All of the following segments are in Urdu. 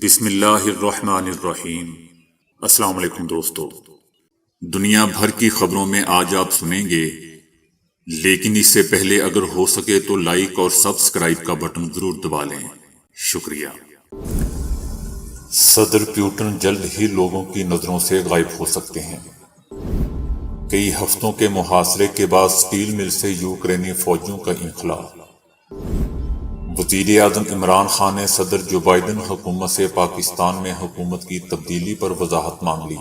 بسم اللہ الرحمن الرحیم۔ السلام علیکم دوستو، دنیا بھر کی خبروں میں آج آپ سنیں گے، لیکن اس سے پہلے اگر ہو سکے تو لائک اور سبسکرائب کا بٹن ضرور دبا لیں۔ شکریہ۔ صدر پیوٹن جلد ہی لوگوں کی نظروں سے غائب ہو سکتے ہیں۔ کئی ہفتوں کے محاصرے کے بعد سٹیل مل سے یوکرینی فوجیوں کا انخلا۔ وزیر اعظم عمران خان نے صدر جو بائیڈن حکومت سے پاکستان میں حکومت کی تبدیلی پر وضاحت مانگ لی۔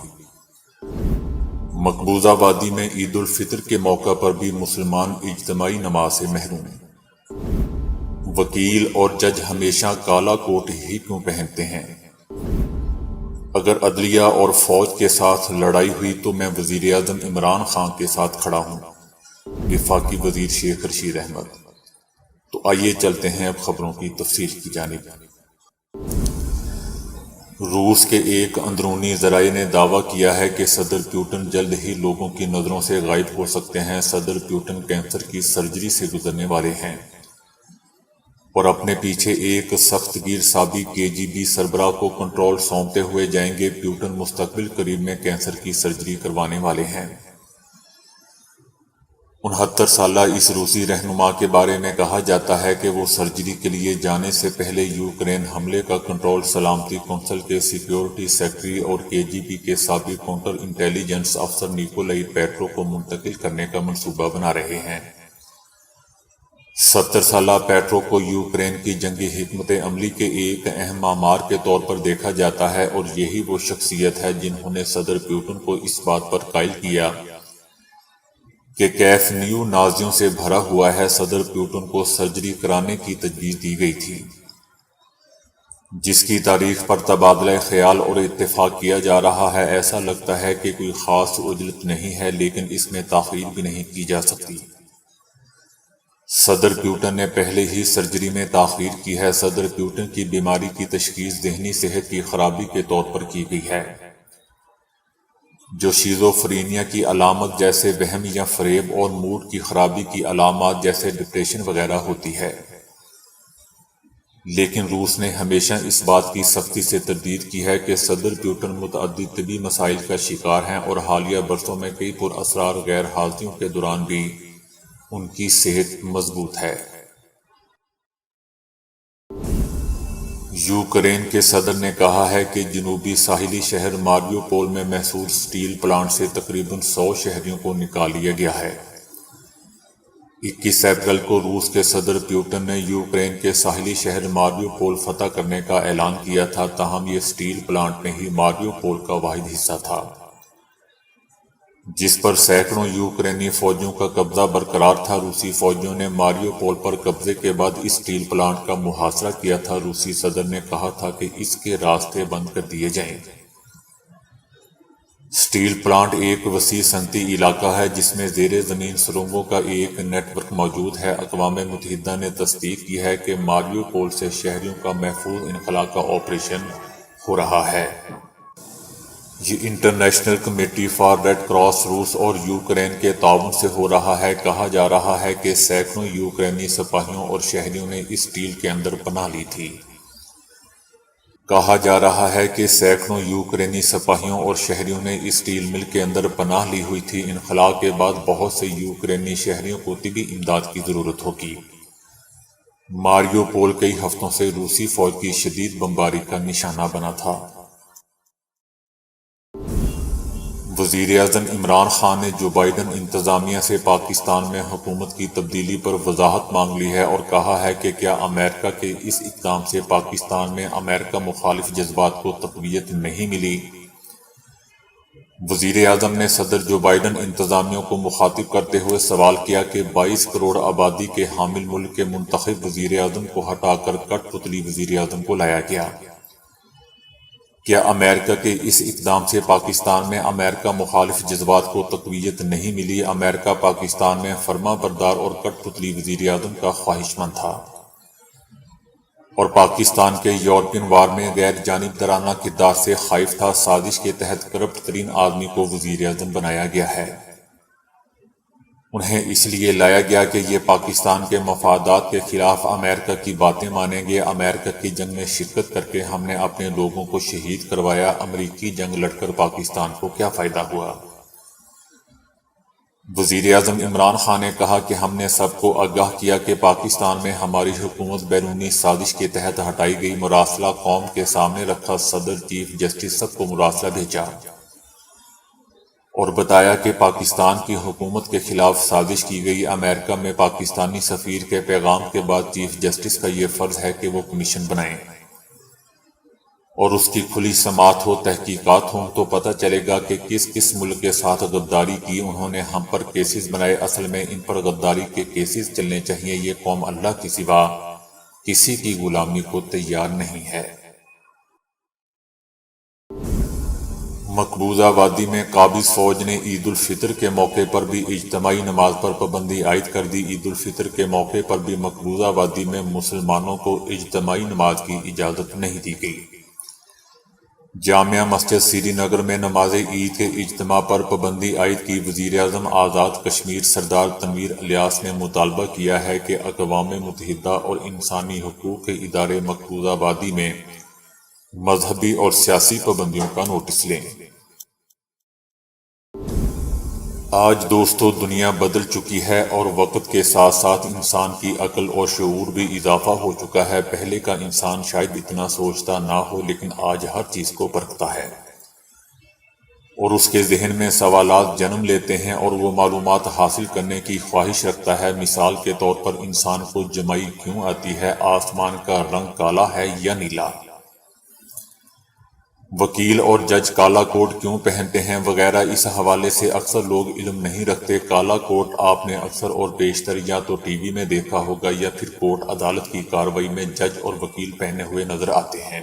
مقبوضہ وادی میں عید الفطر کے موقع پر بھی مسلمان اجتماعی نماز سے محروم۔ وکیل اور جج ہمیشہ کالا کوٹ ہی کیوں پہنتے ہیں؟ اگر عدلیہ اور فوج کے ساتھ لڑائی ہوئی تو میں وزیر اعظم عمران خان کے ساتھ کھڑا ہوں، وفاقی وزیر شیخ رشید احمد۔ تو آئیے چلتے ہیں اب خبروں کی تفصیل کی جانب۔ روس کے ایک اندرونی ذرائع نے دعویٰ کیا ہے کہ صدر پیوٹن جلد ہی لوگوں کی نظروں سے غائب ہو سکتے ہیں۔ صدر پیوٹن کینسر کی سرجری سے گزرنے والے ہیں اور اپنے پیچھے ایک سخت گیر سابق KGB سربراہ کو کنٹرول سونپتے ہوئے جائیں گے۔ پیوٹن مستقبل قریب میں کینسر کی سرجری کروانے والے ہیں۔ 69 سالہ اس روسی رہنما کے بارے میں کہا جاتا ہے کہ وہ سرجری کے لیے جانے سے پہلے یوکرین حملے کا کنٹرول سلامتی کونسل کے سیکیورٹی سیکرٹری اور KGB کے سابق کاؤنٹر انٹیلیجنس افسر نیکولائی پیٹرو کو منتقل کرنے کا منصوبہ بنا رہے ہیں۔ 70 سالہ پیٹرو کو یوکرین کی جنگی حکمت عملی کے ایک اہم معمار کے طور پر دیکھا جاتا ہے، اور یہی وہ شخصیت ہے جنہوں نے صدر پیوٹن کو اس بات پر قائل کیا کہ کیف نیو نازیوں سے بھرا ہوا ہے۔ صدر پیوٹن کو سرجری کرانے کی تجویز دی گئی تھی، جس کی تاریخ پر تبادلہ خیال اور اتفاق کیا جا رہا ہے۔ ایسا لگتا ہے کہ کوئی خاص عجلت نہیں ہے، لیکن اس میں تاخیر بھی نہیں کی جا سکتی۔ صدر پیوٹن نے پہلے ہی سرجری میں تاخیر کی ہے۔ صدر پیوٹن کی بیماری کی تشخیص ذہنی صحت کی خرابی کے طور پر کی گئی ہے، جو شیزوفرینیا کی علامت جیسے وہم یا فریب اور موڈ کی خرابی کی علامات جیسے ڈپریشن وغیرہ ہوتی ہے۔ لیکن روس نے ہمیشہ اس بات کی سختی سے تردید کی ہے کہ صدر پیوٹن متعدد طبی مسائل کا شکار ہیں، اور حالیہ برسوں میں کئی پراسرار غیر حاضریوں کے دوران بھی ان کی صحت مضبوط ہے۔ یوکرین کے صدر نے کہا ہے کہ جنوبی ساحلی شہر ماریو پول میں محصور سٹیل پلانٹ سے تقریباً 100 شہریوں کو نکال لیا گیا ہے۔ 21 اپریل کو روس کے صدر پیوٹن نے یوکرین کے ساحلی شہر ماریو پول فتح کرنے کا اعلان کیا تھا، تاہم یہ سٹیل پلانٹ نہیں ماریو پول کا واحد حصہ تھا، جس پر سینکڑوں یوکرینی فوجیوں کا قبضہ برقرار تھا۔ روسی فوجیوں نے ماریو پول پر قبضے کے بعد اس سٹیل پلانٹ کا محاصرہ کیا تھا۔ روسی صدر نے کہا تھا کہ اس کے راستے بند کر دیے جائیں۔ سٹیل پلانٹ ایک وسیع صنعتی علاقہ ہے جس میں زیر زمین سرنگوں کا ایک نیٹ ورک موجود ہے۔ اقوام متحدہ نے تصدیق کی ہے کہ ماریو پول سے شہریوں کا محفوظ انخلا کا آپریشن ہو رہا ہے۔ یہ International Committee for Red Cross روس اور یوکرین کے تعاون سے ہو رہا ہے۔ کہا جا رہا ہے کہ سینکڑوں یوکرینی سپاہیوں اور شہریوں نے اس سٹیل کے اندر پناہ لی تھی۔ کہا جا رہا ہے کہ سینکڑوں یوکرینی سپاہیوں اور شہریوں نے اس سٹیل مل کے اندر پناہ لی ہوئی تھی۔ انخلا کے بعد بہت سے یوکرینی شہریوں کو طبی امداد کی ضرورت ہوگی۔ ماریو پول کئی ہفتوں سے روسی فوج کی شدید بمباری کا نشانہ بنا تھا۔ وزیر اعظم عمران خان نے جو بائیڈن انتظامیہ سے پاکستان میں حکومت کی تبدیلی پر وضاحت مانگ لی ہے، اور کہا ہے کہ کیا امریکہ کے اس اقدام سے پاکستان میں امریکہ مخالف جذبات کو تقویت نہیں ملی۔ وزیر اعظم نے صدر جو بائیڈن انتظامیہ کو مخاطب کرتے ہوئے سوال کیا کہ 22 کروڑ آبادی کے حامل ملک کے منتخب وزیر اعظم کو ہٹا کر کٹ پتلی وزیر اعظم کو لایا گیا۔ کیا امریکہ کے اس اقدام سے پاکستان میں امریکہ مخالف جذبات کو تقویت نہیں ملی؟ امریکہ پاکستان میں فرما بردار اور کٹ پتلی وزیر اعظم کا خواہش مند تھا، اور پاکستان کے یورپین وار میں غیر جانبدارانہ کردار سے خائف تھا۔ سازش کے تحت کرپٹ ترین آدمی کو وزیر اعظم بنایا گیا ہے۔ انہیں اس لیے لایا گیا کہ یہ پاکستان کے مفادات کے خلاف امریکہ کی باتیں مانیں گے۔ امریکہ کی جنگ میں شرکت کر کے ہم نے اپنے لوگوں کو شہید کروایا، امریکی جنگ لڑ کر پاکستان کو کیا فائدہ ہوا؟ وزیراعظم عمران خان نے کہا کہ ہم نے سب کو آگاہ کیا کہ پاکستان میں ہماری حکومت بیرونی سازش کے تحت ہٹائی گئی۔ مراسلہ قوم کے سامنے رکھا، صدر، چیف جسٹس سب کو مراسلہ بھیجا اور بتایا کہ پاکستان کی حکومت کے خلاف سازش کی گئی۔ امریکہ میں پاکستانی سفیر کے پیغام کے بعد چیف جسٹس کا یہ فرض ہے کہ وہ کمیشن بنائیں اور اس کی کھلی سماعت ہو، تحقیقات ہوں، تو پتہ چلے گا کہ کس کس ملک کے ساتھ غداری کی۔ انہوں نے ہم پر کیسز بنائے، اصل میں ان پر غداری کے کیسز چلنے چاہیے۔ یہ قوم اللہ کے سوا کسی کی غلامی کو تیار نہیں ہے۔ مقبوضہ وادی میں قابض فوج نے عید الفطر کے موقع پر بھی اجتماعی نماز پر پابندی عائد کر دی۔ عید الفطر کے موقع پر بھی مقبوضہ وادی میں مسلمانوں کو اجتماعی نماز کی اجازت نہیں دی گئی۔ جامعہ مسجد سری نگر میں نماز عید کے اجتماع پر پابندی عائد کی۔ وزیر اعظم آزاد کشمیر سردار تنویر الیاس نے مطالبہ کیا ہے کہ اقوام متحدہ اور انسانی حقوق کے ادارے مقبوضہ وادی میں مذہبی اور سیاسی پابندیوں کا نوٹس لیں۔ آج دوستو دنیا بدل چکی ہے اور وقت کے ساتھ ساتھ انسان کی عقل اور شعور بھی اضافہ ہو چکا ہے۔ پہلے کا انسان شاید اتنا سوچتا نہ ہو، لیکن آج ہر چیز کو پرکھتا ہے اور اس کے ذہن میں سوالات جنم لیتے ہیں اور وہ معلومات حاصل کرنے کی خواہش رکھتا ہے۔ مثال کے طور پر انسان کو جمائی کیوں آتی ہے؟ آسمان کا رنگ کالا ہے یا نیلا؟ وکیل اور جج کالا کوٹ کیوں پہنتے ہیں وغیرہ۔ اس حوالے سے اکثر لوگ علم نہیں رکھتے۔ کالا کوٹ آپ نے اکثر اور بیشتر یا تو ٹی وی میں دیکھا ہوگا یا پھر کورٹ عدالت کی کارروائی میں جج اور وکیل پہنے ہوئے نظر آتے ہیں۔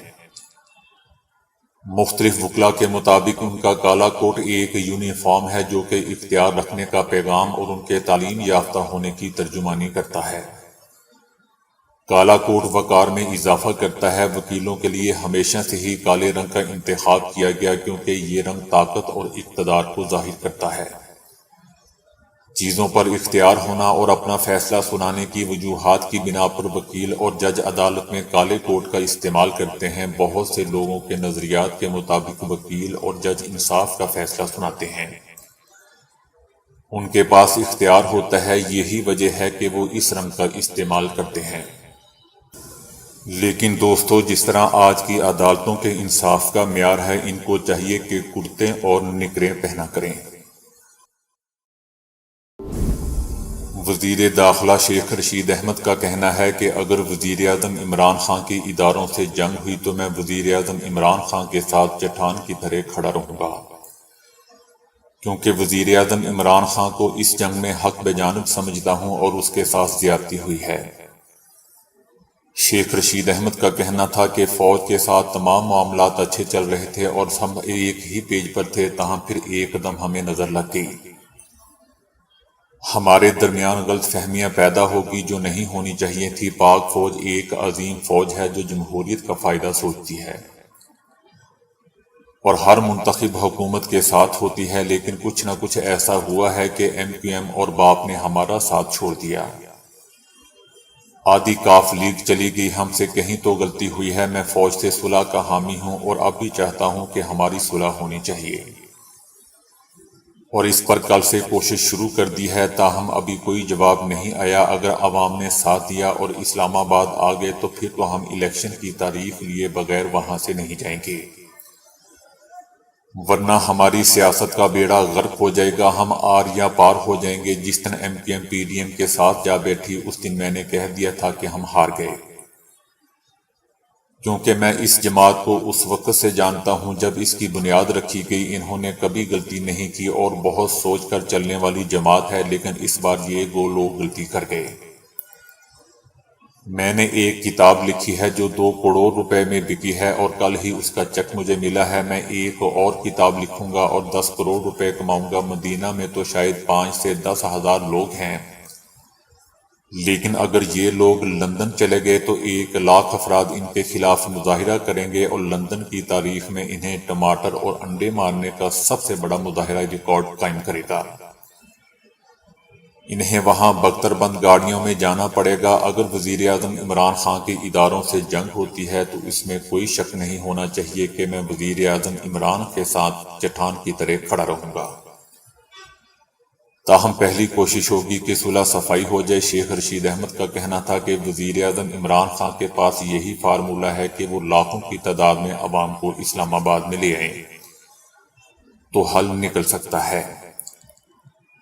مختلف وکلاء کے مطابق ان کا کالا کوٹ ایک یونیفارم ہے جو کہ اختیار رکھنے کا پیغام اور ان کے تعلیم یافتہ ہونے کی ترجمانی کرتا ہے۔ کالا کوٹ وقار میں اضافہ کرتا ہے۔ وکیلوں کے لیے ہمیشہ سے ہی کالے رنگ کا انتخاب کیا گیا کیونکہ یہ رنگ طاقت اور اقتدار کو ظاہر کرتا ہے۔ چیزوں پر اختیار ہونا اور اپنا فیصلہ سنانے کی وجوہات کی بنا پر وکیل اور جج عدالت میں کالے کوٹ کا استعمال کرتے ہیں۔ بہت سے لوگوں کے نظریات کے مطابق وکیل اور جج انصاف کا فیصلہ سناتے ہیں، ان کے پاس اختیار ہوتا ہے، یہی وجہ ہے کہ وہ اس رنگ کا استعمال کرتے ہیں۔ لیکن دوستو جس طرح آج کی عدالتوں کے انصاف کا معیار ہے، ان کو چاہیے کہ کرتے اور نکریں پہنا کریں۔ وزیر داخلہ شیخ رشید احمد کا کہنا ہے کہ اگر وزیر اعظم عمران خان کی اداروں سے جنگ ہوئی تو میں وزیر اعظم عمران خان کے ساتھ چٹان کی طرح کھڑا رہوں گا، کیونکہ وزیر اعظم عمران خان کو اس جنگ میں حق بجانب سمجھتا ہوں اور اس کے ساتھ زیادتی ہوئی ہے۔ شیخ رشید احمد کا کہنا تھا کہ فوج کے ساتھ تمام معاملات اچھے چل رہے تھے اور ہم ایک ہی پیج پر تھے، تاہم پھر ایک دم ہمیں نظر لگ گئی۔ ہمارے درمیان غلط فہمیاں پیدا ہوگی جو نہیں ہونی چاہیے تھی۔ پاک فوج ایک عظیم فوج ہے جو جمہوریت کا فائدہ سوچتی ہے اور ہر منتخب حکومت کے ساتھ ہوتی ہے، لیکن کچھ نہ کچھ ایسا ہوا ہے کہ MQM اور باپ نے ہمارا ساتھ چھوڑ دیا۔ آدھی کاف لیگ چلی گئی، ہم سے کہیں تو غلطی ہوئی ہے۔ میں فوج سے صلح کا حامی ہوں اور اب بھی چاہتا ہوں کہ ہماری صلح ہونی چاہیے اور اس پر کل سے کوشش شروع کر دی ہے، تاہم ابھی کوئی جواب نہیں آیا۔ اگر عوام نے ساتھ دیا اور اسلام آباد آ گئے تو پھر تو ہم الیکشن کی تاریخ لیے بغیر وہاں سے نہیں جائیں گے، ورنہ ہماری سیاست کا بیڑا غرق ہو جائے گا، ہم آر یا پار ہو جائیں گے۔ جس دن MQM PDM کے ساتھ جا بیٹھی اس دن میں نے کہہ دیا تھا کہ ہم ہار گئے، کیونکہ میں اس جماعت کو اس وقت سے جانتا ہوں جب اس کی بنیاد رکھی گئی۔ انہوں نے کبھی غلطی نہیں کی اور بہت سوچ کر چلنے والی جماعت ہے، لیکن اس بار یہ لوگ غلطی کر گئے۔ میں نے ایک کتاب لکھی ہے جو 2 کروڑ روپے میں بکی ہے اور کل ہی اس کا چیک مجھے ملا ہے۔ میں ایک اور کتاب لکھوں گا اور 10 کروڑ روپے کماؤں گا۔ مدینہ میں تو شاید 5 سے 10 ہزار لوگ ہیں، لیکن اگر یہ لوگ لندن چلے گئے تو 1 لاکھ افراد ان کے خلاف مظاہرہ کریں گے اور لندن کی تاریخ میں انہیں ٹماٹر اور انڈے مارنے کا سب سے بڑا مظاہرہ ریکارڈ قائم کرے گا۔ انہیں وہاں بختر بند گاڑیوں میں جانا پڑے گا۔ اگر وزیر اعظم عمران خان کے اداروں سے جنگ ہوتی ہے تو اس میں کوئی شک نہیں ہونا چاہیے کہ میں وزیر اعظم عمران کے ساتھ چٹان کی طرح کھڑا رہوں گا۔ تاہم پہلی کوشش ہوگی کہ صلح صفائی ہو جائے۔ شیخ رشید احمد کا کہنا تھا کہ وزیر اعظم عمران خان کے پاس یہی فارمولہ ہے کہ وہ لاکھوں کی تعداد میں عوام کو اسلام آباد میں لے آئیں تو حل نکل سکتا ہے،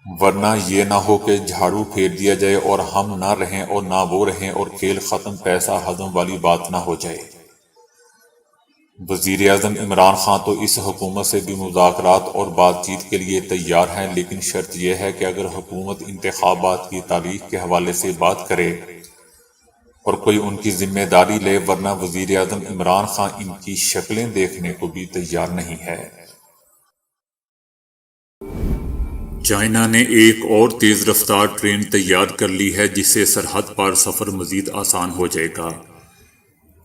ورنہ یہ نہ ہو کہ جھاڑو پھیر دیا جائے اور ہم نہ رہیں اور نہ وہ رہیں اور کھیل ختم پیسہ ہضم والی بات نہ ہو جائے۔ وزیر اعظم عمران خان تو اس حکومت سے بھی مذاکرات اور بات چیت کے لیے تیار ہیں، لیکن شرط یہ ہے کہ اگر حکومت انتخابات کی تاریخ کے حوالے سے بات کرے اور کوئی ان کی ذمہ داری لے، ورنہ وزیر اعظم عمران خان ان کی شکلیں دیکھنے کو بھی تیار نہیں ہے۔ چائنا نے ایک اور تیز رفتار ٹرین تیار کر لی ہے جس سے سرحد پار سفر مزید آسان ہو جائے گا۔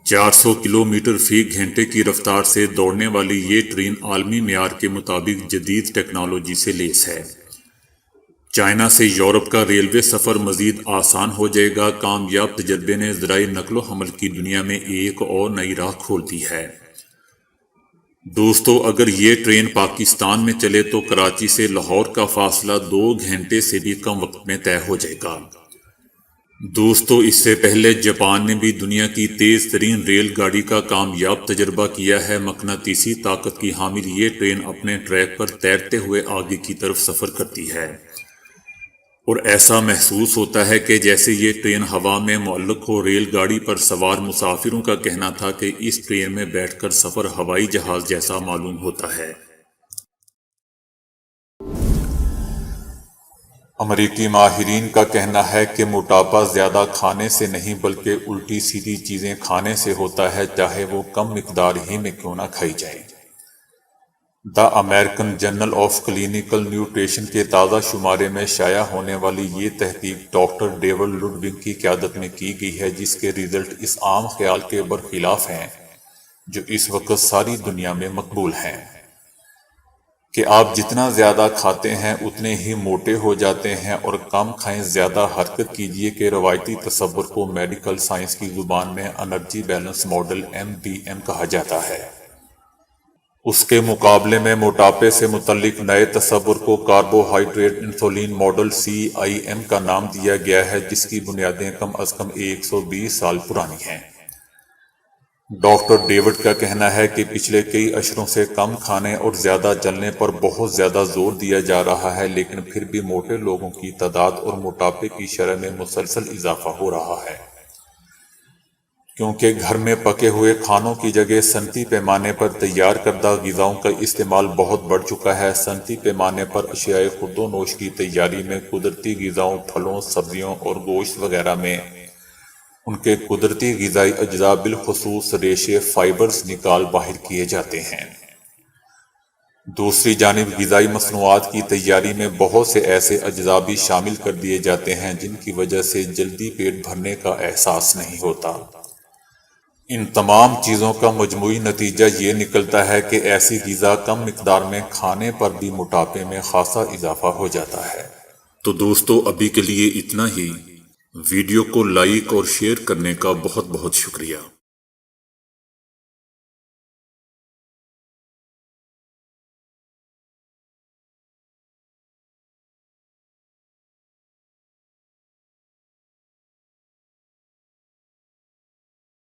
400 کلومیٹر فی گھنٹے کی رفتار سے دوڑنے والی یہ ٹرین عالمی معیار کے مطابق جدید ٹیکنالوجی سے لیس ہے۔ چائنا سے یورپ کا ریلوے سفر مزید آسان ہو جائے گا۔ کامیاب تجربے نے ذرائع نقل و حمل کی دنیا میں ایک اور نئی راہ کھول دی ہے۔ دوستو، اگر یہ ٹرین پاکستان میں چلے تو کراچی سے لاہور کا فاصلہ 2 گھنٹے سے بھی کم وقت میں طے ہو جائے گا۔ دوستو، اس سے پہلے جاپان نے بھی دنیا کی تیز ترین ریل گاڑی کا کامیاب تجربہ کیا ہے۔ مقناطیسی طاقت کی حامل یہ ٹرین اپنے ٹریک پر تیرتے ہوئے آگے کی طرف سفر کرتی ہے اور ایسا محسوس ہوتا ہے کہ جیسے یہ ٹرین ہوا میں معلق ہو۔ ریل گاڑی پر سوار مسافروں کا کہنا تھا کہ اس ٹرین میں بیٹھ کر سفر ہوائی جہاز جیسا معلوم ہوتا ہے۔ امریکی ماہرین کا کہنا ہے کہ موٹاپا زیادہ کھانے سے نہیں بلکہ الٹی سیدھی چیزیں کھانے سے ہوتا ہے، چاہے وہ کم مقدار ہی میں کیوں نہ کھائی جائے۔ The American journal of clinical nutrition کے تازہ شمارے میں شائع ہونے والی یہ تحقیق ڈاکٹر ڈیوڈ لوڈونگ کی قیادت میں کی گئی ہے، جس کے ریزلٹ اس عام خیال کے برخلاف ہیں جو اس وقت ساری دنیا میں مقبول ہیں کہ آپ جتنا زیادہ کھاتے ہیں اتنے ہی موٹے ہو جاتے ہیں، اور کم کھائیں، زیادہ حرکت کیجیے کہ روایتی تصور کو میڈیکل سائنس کی زبان میں انرجی بیلنس ماڈل MBM کہا جاتا ہے۔ اس کے مقابلے میں موٹاپے سے متعلق نئے تصور کو کاربوہائیڈریٹ انسولین ماڈل CIM کا نام دیا گیا ہے، جس کی بنیادیں کم از کم 120 سال پرانی ہیں۔ ڈاکٹر ڈیوڈ کا کہنا ہے کہ پچھلے کئی اشروں سے کم کھانے اور زیادہ چلنے پر بہت زیادہ زور دیا جا رہا ہے، لیکن پھر بھی موٹے لوگوں کی تعداد اور موٹاپے کی شرح میں مسلسل اضافہ ہو رہا ہے، کیونکہ گھر میں پکے ہوئے کھانوں کی جگہ صنعتی پیمانے پر تیار کردہ غذاؤں کا استعمال بہت بڑھ چکا ہے۔ صنعتی پیمانے پر اشیاء خورد و نوش کی تیاری میں قدرتی غذاؤں، پھلوں، سبزیوں اور گوشت وغیرہ میں ان کے قدرتی غذائی اجزاء بالخصوص ریشے فائبرز نکال باہر کیے جاتے ہیں۔ دوسری جانب غذائی مصنوعات کی تیاری میں بہت سے ایسے اجزاء بھی شامل کر دیے جاتے ہیں جن کی وجہ سے جلدی پیٹ بھرنے کا احساس نہیں ہوتا۔ ان تمام چیزوں کا مجموعی نتیجہ یہ نکلتا ہے کہ ایسی غذا کم مقدار میں کھانے پر بھی موٹاپے میں خاصا اضافہ ہو جاتا ہے۔ تو دوستو، ابھی کے لیے اتنا ہی۔ ویڈیو کو لائک اور شیئر کرنے کا بہت بہت شکریہ۔